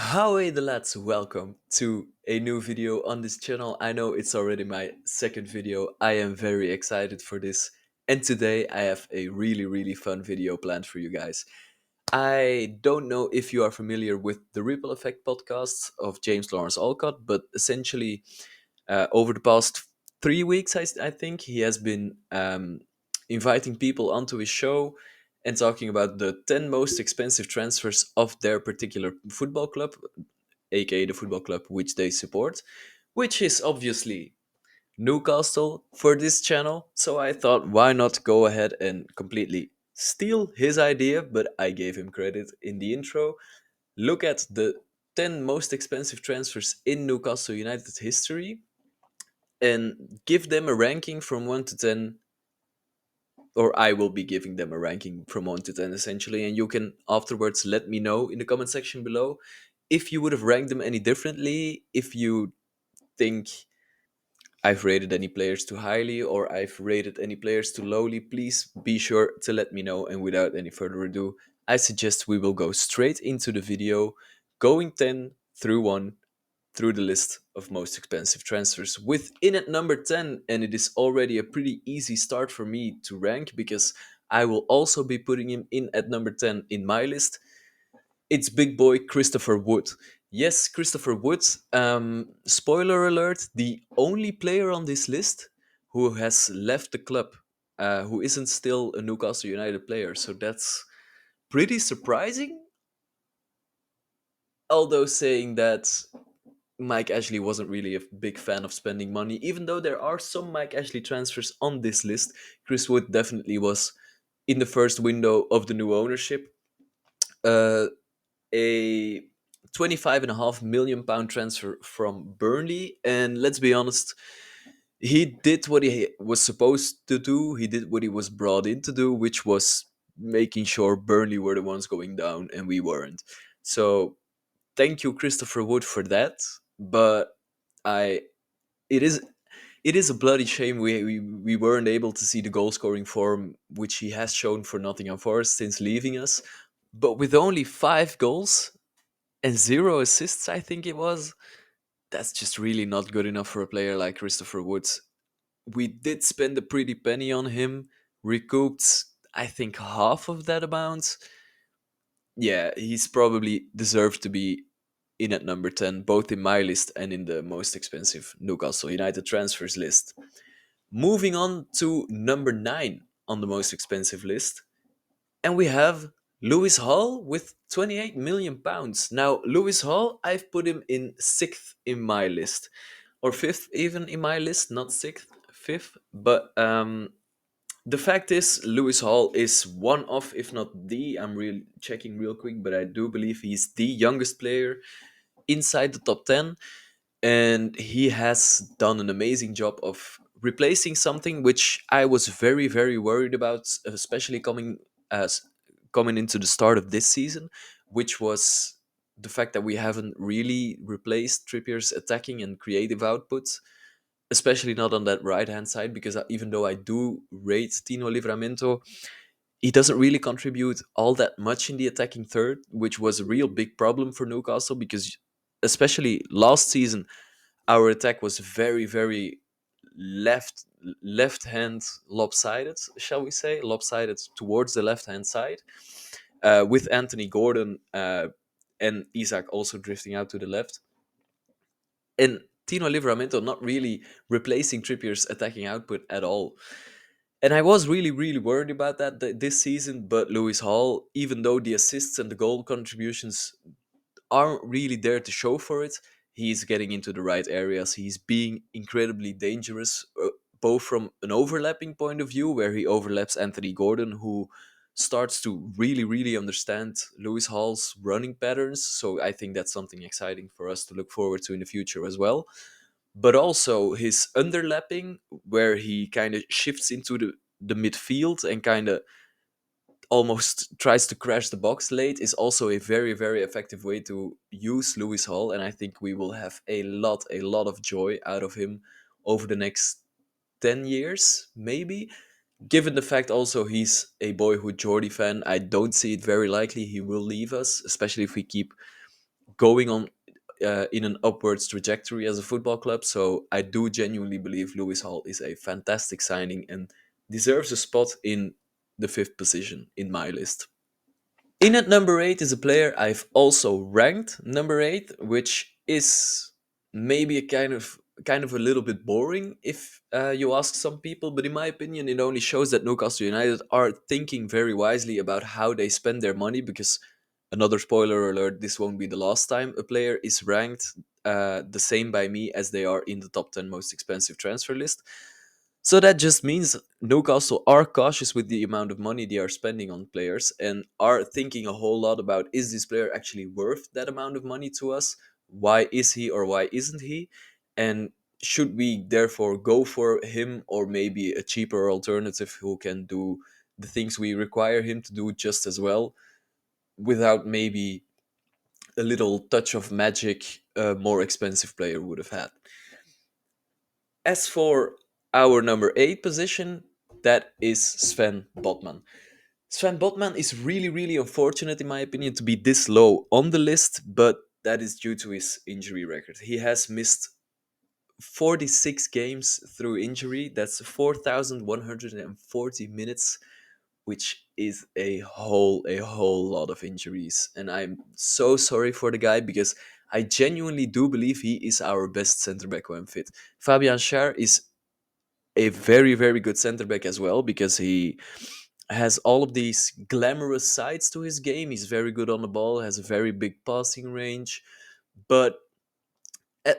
Howay the lads, welcome to a new video on this channel. I know it's already my second video. I am very excited for this. And today I have a really fun video planned for you guys. I don't know if you are familiar with the Ripple Effect podcasts of James Lawrence Alcott, but essentially over the past 3 weeks, I think, he has been inviting people onto his show and talking about the 10 most expensive transfers of their particular football club, aka the football club which they support, which is obviously Newcastle for this channel. So I thought, why not go ahead and completely steal his idea, but I gave him credit in the intro. Look at the 10 most expensive transfers in Newcastle United history and give them a ranking from 1 to 10, or I will be giving them a ranking from 1 to 10 essentially, and you can afterwards let me know in the comment section below if you would have ranked them any differently, if you think I've rated any players too highly or I've rated any players too lowly. Please be sure to let me know, and without any further ado, I suggest we will go straight into the video, going 10 through 1 through the list of most expensive transfers, within at number 10. And it is already a pretty easy start for me to rank because I will also be putting him in at number 10 in my list. It's big boy Christopher Wood. Yes, Christopher Wood. Spoiler alert: the only player on this list who has left the club, who isn't still a Newcastle United player. So that's pretty surprising. Although saying that, Mike Ashley wasn't really a big fan of spending money, even though there are some Mike Ashley transfers on this list. Chris Wood definitely was in the first window of the new ownership. Uh, a 25.5 million pound transfer from Burnley, and let's be honest, he did what he was supposed to do. He did what he was brought in to do, which was making sure Burnley were the ones going down and we weren't. So thank you, Christopher Wood, for that. But I it is it is a bloody shame we weren't able to see the goal scoring form which he has shown for Nottingham Forest since leaving us. But with only 5 goals and 0 assists, I think it was, that's just really not good enough for a player like Christopher Woods. We did spend a pretty penny on him, recouped, I think, half of that amount. Yeah, he's probably deserved to be in at number 10, both in my list and in the most expensive Newcastle United transfers list. Moving on to number 9 on the most expensive list, and we have Lewis Hall with 28 million pounds. Now, Lewis Hall, I've put him in 6th in my list, or 5th even in my list, not 6th, 5th. But the fact is, Lewis Hall is one of, if not the, I'm real checking real quick, but I do believe he's the youngest player inside the top 10, and he has done an amazing job of replacing something which I was very worried about, especially as coming into the start of this season, which was the fact that we haven't really replaced Trippier's attacking and creative output, especially not on that right hand side. Because even though I do rate Tino Livramento, he doesn't really contribute all that much in the attacking third, which was a real big problem for Newcastle because especially last season our attack was very left left hand lopsided, shall we say, lopsided towards the left hand side, with Anthony Gordon and Isak also drifting out to the left, and Tino Livramento not really replacing Trippier's attacking output at all. And I was really worried about that this season. But Lewis Hall, even though the assists and the goal contributions aren't really there to show for it, he's getting into the right areas. He's being incredibly dangerous, both from an overlapping point of view, where he overlaps Anthony Gordon, who starts to really understand Lewis Hall's running patterns. So I think that's something exciting for us to look forward to in the future as well. But also his underlapping, where he kind of shifts into the midfield and kind of almost tries to crash the box late, is also a very effective way to use Lewis Hall. And I think we will have a lot of joy out of him over the next 10 years, maybe. Given the fact also he's a boyhood Geordie fan, I don't see it very likely he will leave us, especially if we keep going on in an upwards trajectory as a football club. So I do genuinely believe Lewis Hall is a fantastic signing and deserves a spot in the fifth position in my list. In at number eight is a player I've also ranked number eight, which is maybe a kind of a little bit boring if you ask some people, but in my opinion, it only shows that Newcastle United are thinking very wisely about how they spend their money. Because another spoiler alert: this won't be the last time a player is ranked the same by me as they are in the top 10 most expensive transfer list. So that just means Newcastle are cautious with the amount of money they are spending on players and are thinking a whole lot about, is this player actually worth that amount of money to us? Why is he or why isn't he? And should we therefore go for him or maybe a cheaper alternative who can do the things we require him to do just as well without maybe a little touch of magic a more expensive player would have had? As for our number eight position, that is Sven Botman. Sven Botman is really, really unfortunate, in my opinion, to be this low on the list, but that is due to his injury record. He has missed 46 games through injury. That's 4,140 minutes, which is a whole lot of injuries. And I'm so sorry for the guy because I genuinely do believe he is our best centre back when fit. Fabian Schär is a very, very good centre back as well because he has all of these glamorous sides to his game. He's very good on the ball, has a very big passing range, but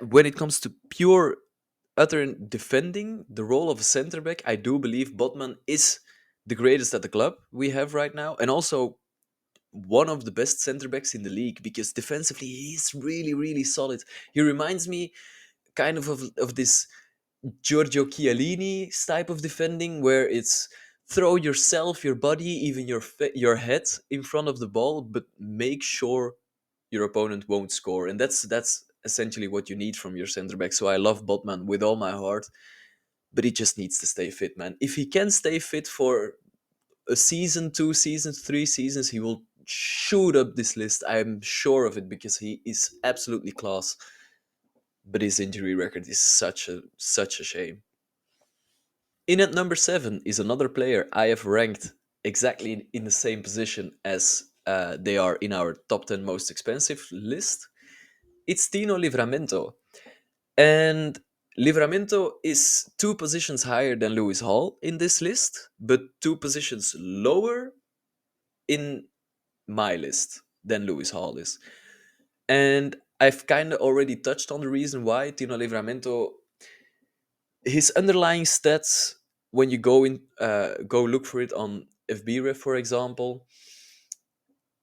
when it comes to pure utter defending, the role of a centre back, I do believe Botman is the greatest at the club we have right now, and also one of the best centre backs in the league because defensively he's really, really solid. He reminds me kind of this Giorgio Chiellini type of defending, where it's throw yourself, your body, even your head in front of the ball, but make sure your opponent won't score. And that's essentially what you need from your center back. So I love Botman with all my heart, but he just needs to stay fit, man. If he can stay fit for a season, 2 seasons, 3 seasons, he will shoot up this list. I'm sure of it because he is absolutely class. But his injury record is such a shame. In at number seven is another player I have ranked exactly in the same position as they are in our top 10 most expensive list. It's Tino Livramento. And Livramento is 2 positions higher than Lewis Hall in this list, but 2 positions lower in my list than Lewis Hall is. And I've kind of already touched on the reason why Tino Livramento, his underlying stats, when you go look for it on FBref, for example,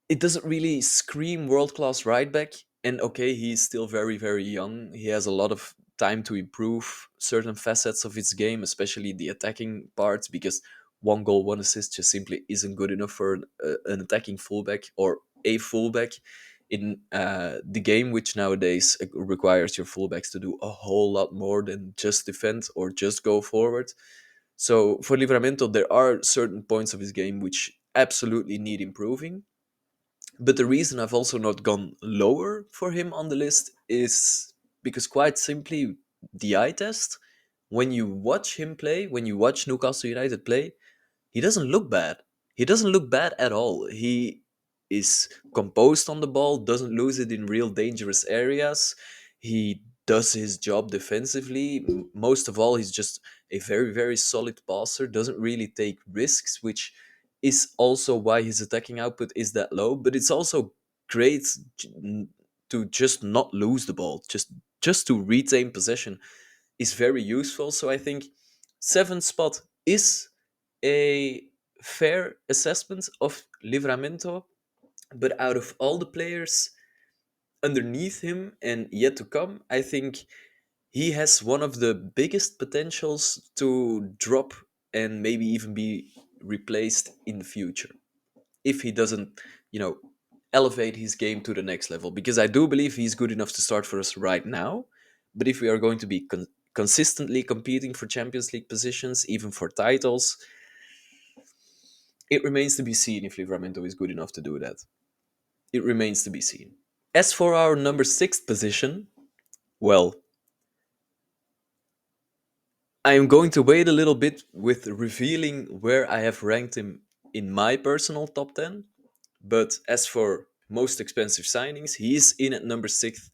it doesn't really scream world class right back. And okay, he's still very, very young. He has a lot of time to improve certain facets of his game, especially the attacking parts, because 1 goal, 1 assist just simply isn't good enough for an attacking fullback or a fullback in the game, which nowadays requires your fullbacks to do a whole lot more than just defend or just go forward. So for Livramento, there are certain points of his game which absolutely need improving. But the reason I've also not gone lower for him on the list is because, quite simply, the eye test. When you watch him play, when you watch Newcastle United play, he doesn't look bad. He doesn't look bad at all. He is composed on the ball, doesn't lose it in real dangerous areas. He does his job defensively. Most of all, he's just a very, very solid passer, doesn't really take risks, which is also why his attacking output is that low. But it's also great to just not lose the ball, just to retain possession is very useful. So I think seventh spot is a fair assessment of Livramento, but out of all the players underneath him and yet to come, I think he has one of the biggest potentials to drop and maybe even be replaced in the future if he doesn't, you know, elevate his game to the next level. Because I do believe he's good enough to start for us right now. But if we are going to be consistently competing for Champions League positions, even for titles, it remains to be seen if Livramento is good enough to do that. It remains to be seen. As for our number six position, well, I am going to wait a little bit with revealing where I have ranked him in my personal top 10. But as for most expensive signings, he is in at number six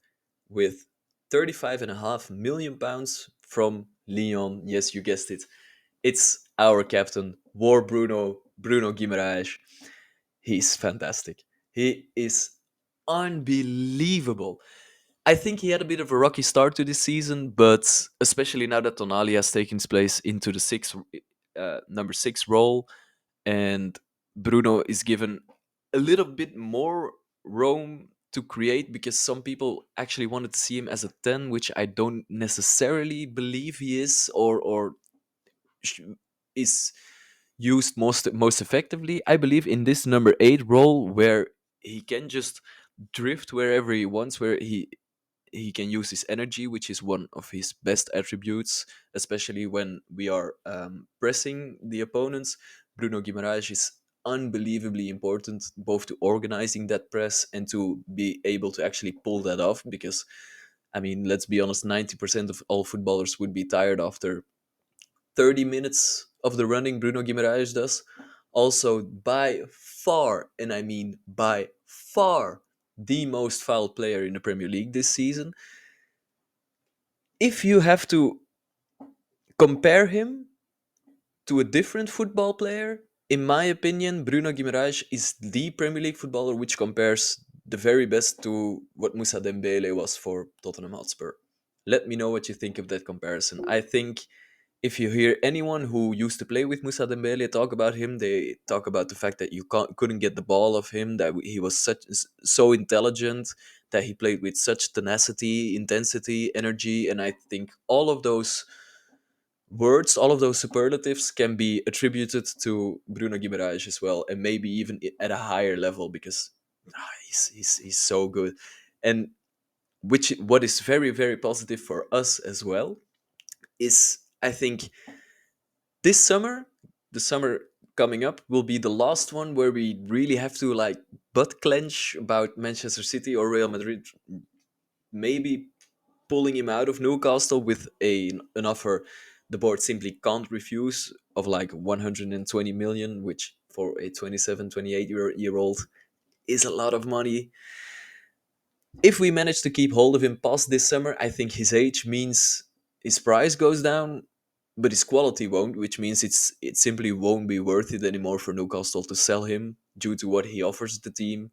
with 35.5 million pounds from Lyon. Yes, you guessed it. It's our captain, War Bruno Guimarães. He's fantastic. He is unbelievable. I think he had a bit of a rocky start to this season, but especially now that Tonali has taken his place into the number six role, and Bruno is given a little bit more room to create because some people actually wanted to see him as a 10, which I don't necessarily believe he is, or sh- is used most effectively. I believe in this number 8 role where he can just drift wherever he wants, where he can use his energy, which is one of his best attributes, especially when we are pressing the opponents. Bruno Guimaraes is unbelievably important, both to organizing that press and to be able to actually pull that off. Because, I mean, let's be honest, 90% of all footballers would be tired after 30 minutes of the running Bruno Guimaraes does. Also, by far, and I mean by far, the most fouled player in the Premier League this season. If you have to compare him to a different football player, in my opinion, Bruno Guimaraes is the Premier League footballer which compares the very best to what Moussa Dembele was for Tottenham Hotspur. Let me know what you think of that comparison. I think if you hear anyone who used to play with Moussa Dembele talk about him, they talk about the fact that you couldn't get the ball of him, that he was so intelligent, that he played with such tenacity, intensity, energy, and I think all of those words, all of those superlatives can be attributed to Bruno Guimaraes as well, and maybe even at a higher level because he's so good. And which what is very very positive for us as well is I think this summer, the summer coming up, will be the last one where we really have to like butt clench about Manchester City or Real Madrid maybe pulling him out of Newcastle with an offer the board simply can't refuse of like 120 million, which for a 27, 28 year old is a lot of money. If we manage to keep hold of him past this summer, I think his age means his price goes down, but his quality won't, which means it simply won't be worth it anymore for Newcastle to sell him due to what he offers the team,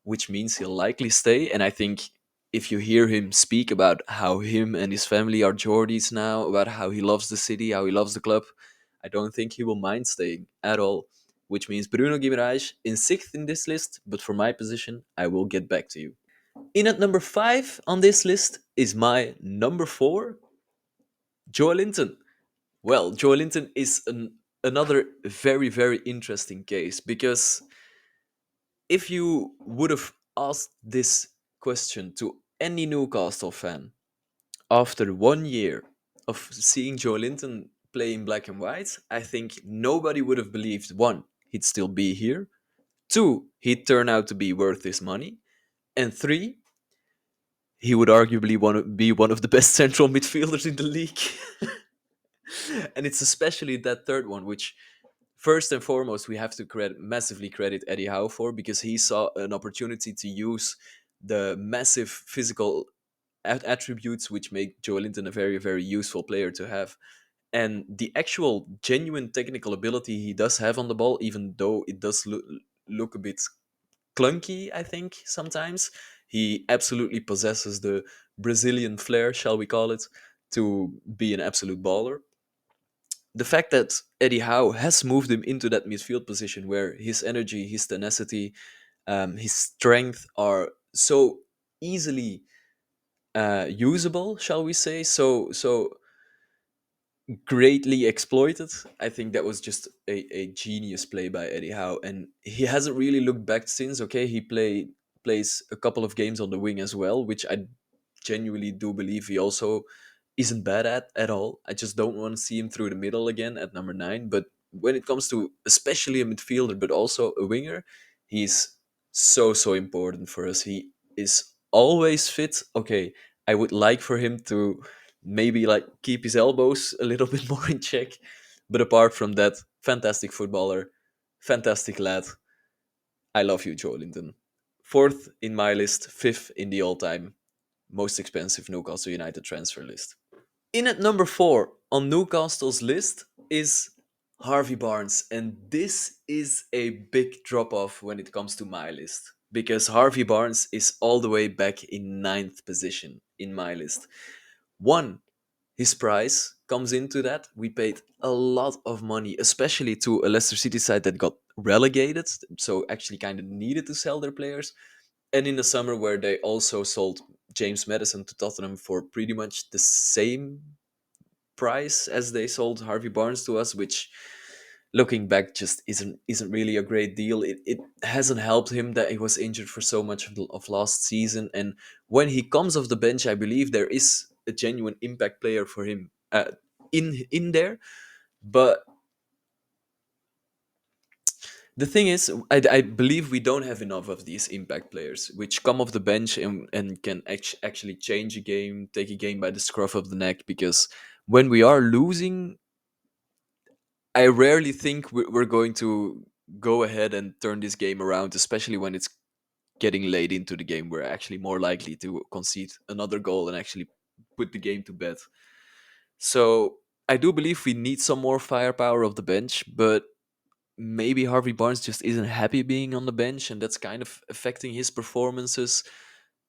which means he'll likely stay. And I think if you hear him speak about how him and his family are Geordies now, about how he loves the city, how he loves the club, I don't think he will mind staying at all. Which means Bruno Guimaraes in sixth in this list, but for my position, I will get back to you. In at number five on this list is my number four, Joelinton. Well, Joelinton is another very, very interesting case because if you would have asked this question to any Newcastle fan after 1 year of seeing Joelinton play in black and white, I think nobody would have believed one, he'd still be here, two, he'd turn out to be worth his money, and three, he would arguably want to be one of the best central midfielders in the league. And it's especially that third one, which first and foremost we have to massively credit Eddie Howe for, because he saw an opportunity to use the massive physical attributes which make Joelinton a very very useful player to have, and the actual genuine technical ability he does have on the ball, even though it does look a bit clunky, I think sometimes he absolutely possesses the Brazilian flair, shall we call it, to be an absolute baller. The fact that Eddie Howe has moved him into that midfield position where his energy, his tenacity, his strength are so easily usable, shall we say, so greatly exploited. I think that was just a genius play by Eddie Howe, and he hasn't really looked back since. Okay, he plays a couple of games on the wing as well, which I genuinely do believe he also isn't bad at all. I just don't want to see him through the middle again at number nine. But when it comes to especially a midfielder, but also a winger, he's so important for us. He is always fit, okay, I would like for him to maybe like keep his elbows a little bit more in check. But apart from that, fantastic footballer, fantastic lad. I love you, Joelinton. Fourth in my list, fifth in the all-time most expensive Newcastle United transfer list. In at number four on Newcastle's list is Harvey Barnes, and this is a big drop off when it comes to my list because Harvey Barnes is all the way back in ninth position in my list. One, his price comes into that. We paid a lot of money, especially to a Leicester City side that got relegated, so actually kind of needed to sell their players. And in the summer, where they also sold James Madison to Tottenham for pretty much the same price as they sold Harvey Barnes to us, which looking back just isn't really a great deal. It hasn't helped him that he was injured for so much of last season, and when he comes off the bench, I believe there is a genuine impact player for him in there. But the thing is, I believe we don't have enough of these impact players, which come off the bench and can actually change a game, take a game by the scruff of the neck. Because when we are losing, I rarely think we're going to go ahead and turn this game around, especially when it's getting late into the game. We're actually more likely to concede another goal and actually put the game to bed. So I do believe we need some more firepower of the bench, but maybe Harvey Barnes just isn't happy being on the bench, and that's kind of affecting his performances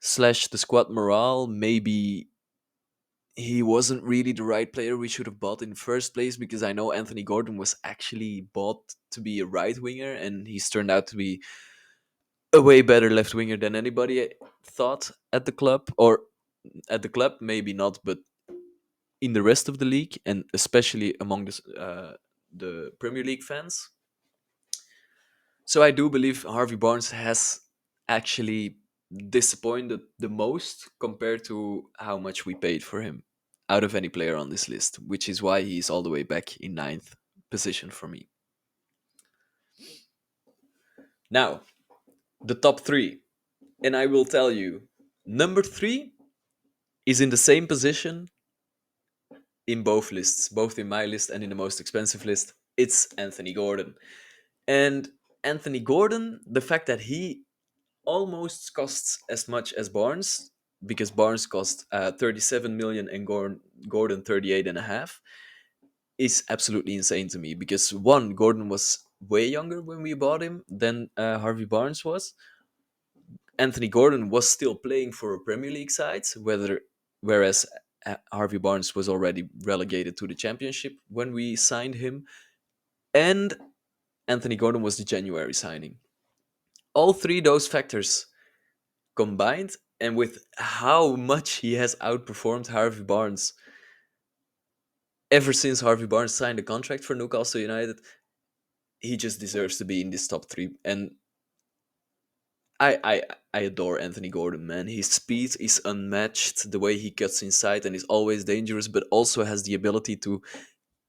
slash the squad morale. Maybe he wasn't really the right player we should have bought in the first place, because I know Anthony Gordon was actually bought to be a right winger, and he's turned out to be a way better left winger than anybody thought at the club, or at the club maybe not, but in the rest of the league, and especially among the Premier League fans. So I do believe Harvey Barnes has actually disappointed the most compared to how much we paid for him out of any player on this list, which is why he's all the way back in ninth position for me. Now, the top three. And I will tell you, number three is in the same position in both lists, both in my list and in the most expensive list. It's Anthony Gordon. And Anthony Gordon, the fact that he almost costs as much as Barnes, because Barnes cost 37 million and Gordon 38 and a half, is absolutely insane to me. Because one, Gordon was way younger when we bought him than Harvey Barnes was. Anthony Gordon was still playing for a Premier League side, whereas Harvey Barnes was already relegated to the Championship when we signed him, and Anthony Gordon was the January signing. All three those factors combined, and with how much he has outperformed Harvey Barnes ever since Harvey Barnes signed a contract for Newcastle United, he just deserves to be in this top three. And I adore Anthony Gordon, man. His speed is unmatched. The way he cuts inside and is always dangerous, but also has the ability to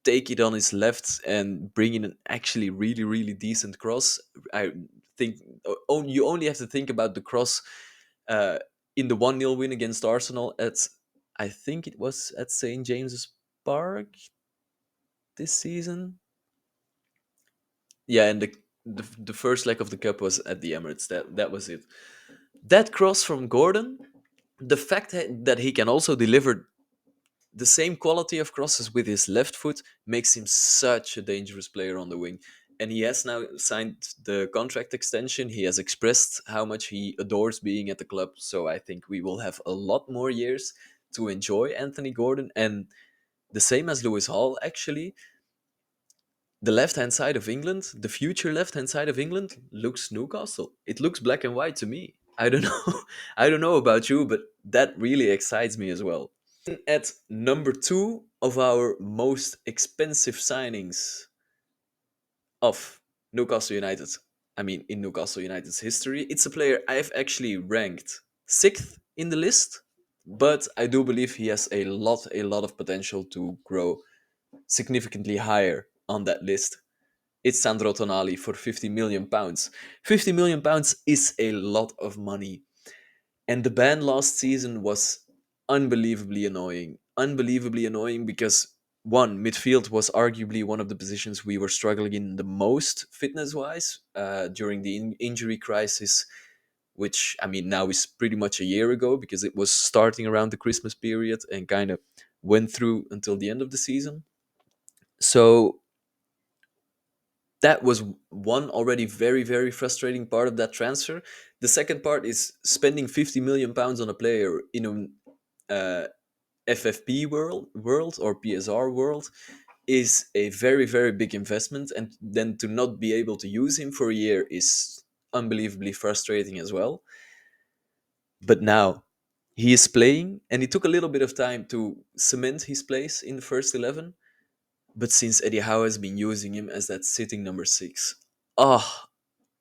take it on his left and bring in an actually really really decent cross. I think you only have to think about the cross uh, in the 1-0 win against Arsenal at, I think it was at St James's Park this season. Yeah, and the first leg of the cup was at the Emirates. That was it. That cross from Gordon, the fact that he can also deliver the same quality of crosses with his left foot makes him such a dangerous player on the wing. And he has now signed the contract extension. He has expressed how much he adores being at the club. So I think we will have a lot more years to enjoy Anthony Gordon. And the same as Lewis Hall, actually, the left hand side of England, the future left hand side of England, looks Newcastle. It looks black and white to me. I don't know. I don't know about you, but that really excites me as well. At number two of our most expensive signings of Newcastle United, I mean, in Newcastle United's history, it's a player I've actually ranked sixth in the list, but I do believe he has a lot of potential to grow significantly higher on that list. It's Sandro Tonali for £50 million. £50 million is a lot of money. And the ban last season was unbelievably annoying. Unbelievably annoying because one, midfield was arguably one of the positions we were struggling in the most fitness wise during the injury crisis, which I mean now is pretty much a year ago because it was starting around the Christmas period and kind of went through until the end of the season. So that was one already very, very frustrating part of that transfer. The second part is spending £50 million on a player in an FFP world or PSR world is a very, very big investment, and then to not be able to use him for a year is unbelievably frustrating as well. But now he is playing, and it took a little bit of time to cement his place in the first 11. But since Eddie Howe has been using him as that sitting number six, ah,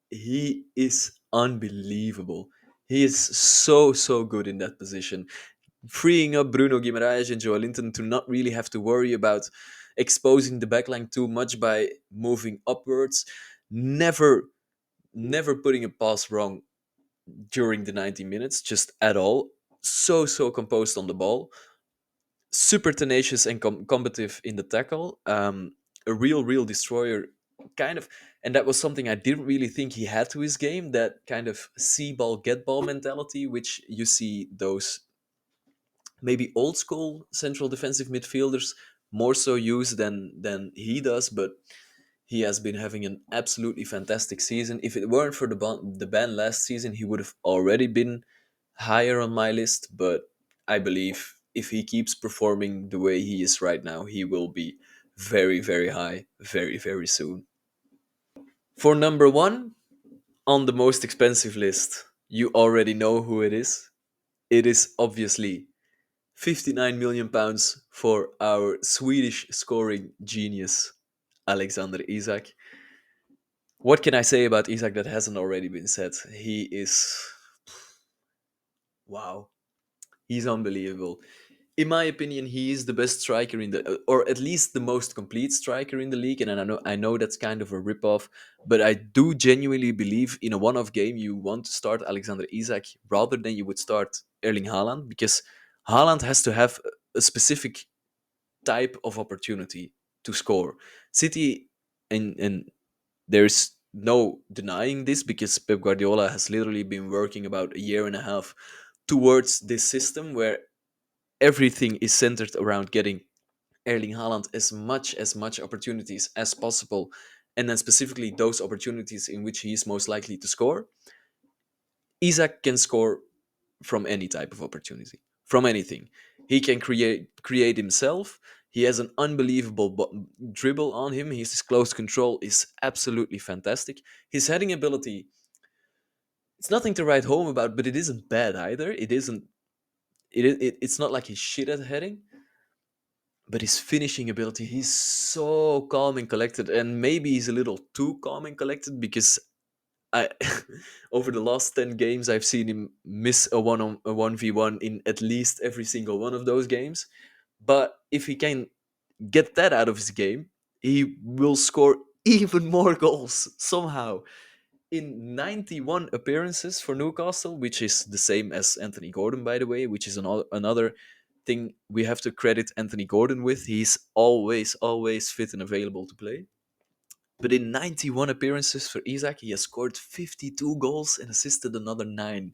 he is unbelievable. He is so, so good in that position, freeing up Bruno Guimarães and Joelinton to not really have to worry about exposing the backline too much by moving upwards. Never, never putting a pass wrong during the 90 minutes, just at all. So, so composed on the ball. Super tenacious and combative in the tackle. A real, real destroyer, kind of. And that was something I didn't really think he had to his game. That kind of see ball, get ball mentality, which you see those maybe old school central defensive midfielders more so use than he does. But he has been having an absolutely fantastic season. If it weren't for the ban last season, he would have already been higher on my list. But I believe if he keeps performing the way he is right now, he will be very, very high very, very soon. For number one on the most expensive list, you already know who it is. It is obviously £59 million for our Swedish scoring genius, Alexander Isak. What can I say about Isak that hasn't already been said? He is, wow, he's unbelievable. In my opinion, he is the best striker in the, or at least the most complete striker in the league. And I know that's kind of a rip-off, but I do genuinely believe in a one-off game you want to start Alexander Isak rather than you would start Erling Haaland, because Haaland has to have a specific type of opportunity to score. City, and there's no denying this because Pep Guardiola has literally been working about a year and a half towards this system where everything is centered around getting Erling Haaland as much opportunities as possible, and then specifically those opportunities in which he is most likely to score. Isak can score from any type of opportunity, from anything. He can create himself. He has an unbelievable dribble on him. His close control is absolutely fantastic. His heading ability, it's nothing to write home about, but it isn't bad either. It isn't. It's not like he's shit at heading, but his finishing ability, he's so calm and collected, and maybe he's a little too calm and collected because I over the last 10 games I've seen him miss a 1v1 in at least every single one of those games. But if he can get that out of his game, he will score even more goals somehow. In 91 appearances for Newcastle, which is the same as Anthony Gordon, by the way, which is another thing we have to credit Anthony Gordon with. He's always, always fit and available to play. But in 91 appearances for Isak, he has scored 52 goals and assisted another 9.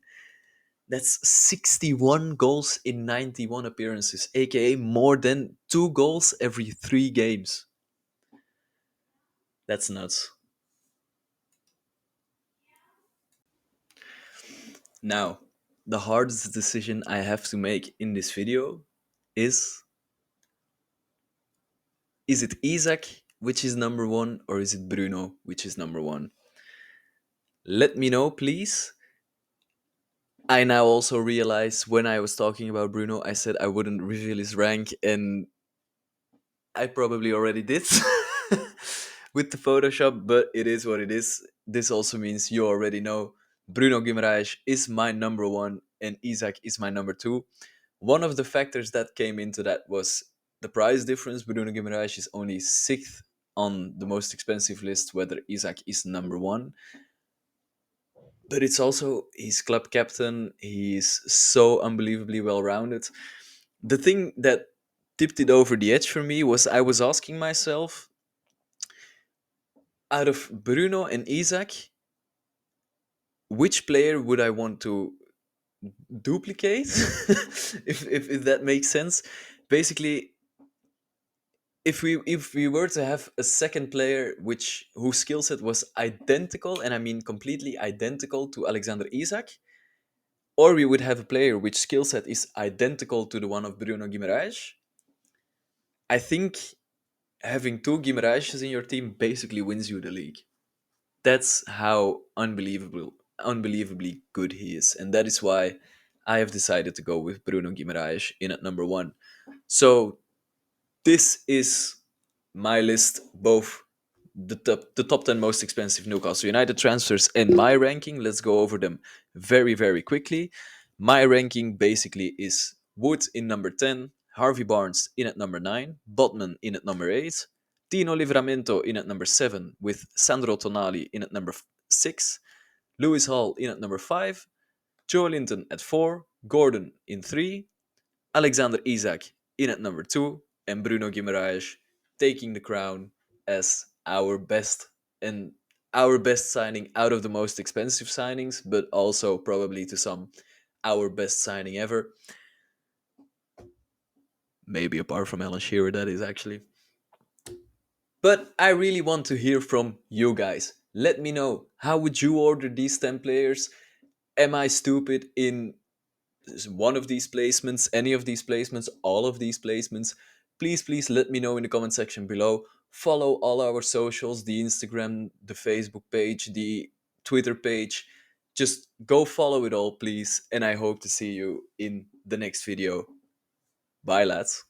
That's 61 goals in 91 appearances, aka more than 2 goals every 3 games. That's nuts. Now, the hardest decision I have to make in this video is is it Isak, which is number one, or is it Bruno, which is number one? Let me know, please. I now also realize when I was talking about Bruno, I said I wouldn't reveal his rank, and I probably already did with the Photoshop, but it is what it is. This also means you already know Bruno Guimarães is my number one and Isak is my number two. One of the factors that came into that was the price difference. Bruno Guimarães is only sixth on the most expensive list, whether Isak is number one. but it's also he's club captain. He's so unbelievably well rounded. The thing that tipped it over the edge for me was I was asking myself, out of Bruno and Isak, which player would I want to duplicate? If that makes sense. Basically, if we were to have a second player which whose skill set was identical, and I mean completely identical to Alexander Isak, or we would have a player which skill set is identical to the one of Bruno Guimarães, I think having two Guimarães in your team basically wins you the league. That's how unbelievably good he is, and that is why I have decided to go with Bruno Guimarães in at number one. So this is my list, both the top 10 most expensive Newcastle United transfers and my ranking. Let's go over them very, very quickly. My ranking basically is Wood in number 10, Harvey Barnes in at number 9, Botman in at number 8, Tino Livramento in at number 7, with Sandro Tonali in at number 6, Lewis Hall in at number 5, Joelinton at 4, Gordon in 3, Alexander Isak in at number 2, and Bruno Guimaraes taking the crown as our best signing out of the most expensive signings, but also probably to some our best signing ever. Maybe apart from Alan Shearer, that is actually. But I really want to hear from you guys. Let me know, how would you order these 10 players? Am I stupid in one of these placements, any of these placements, all of these placements? Please let me know in the comment section below. Follow all our socials, the Instagram, the Facebook page, the Twitter page. Just go follow it all, please. And I hope to see you in the next video. Bye, lads.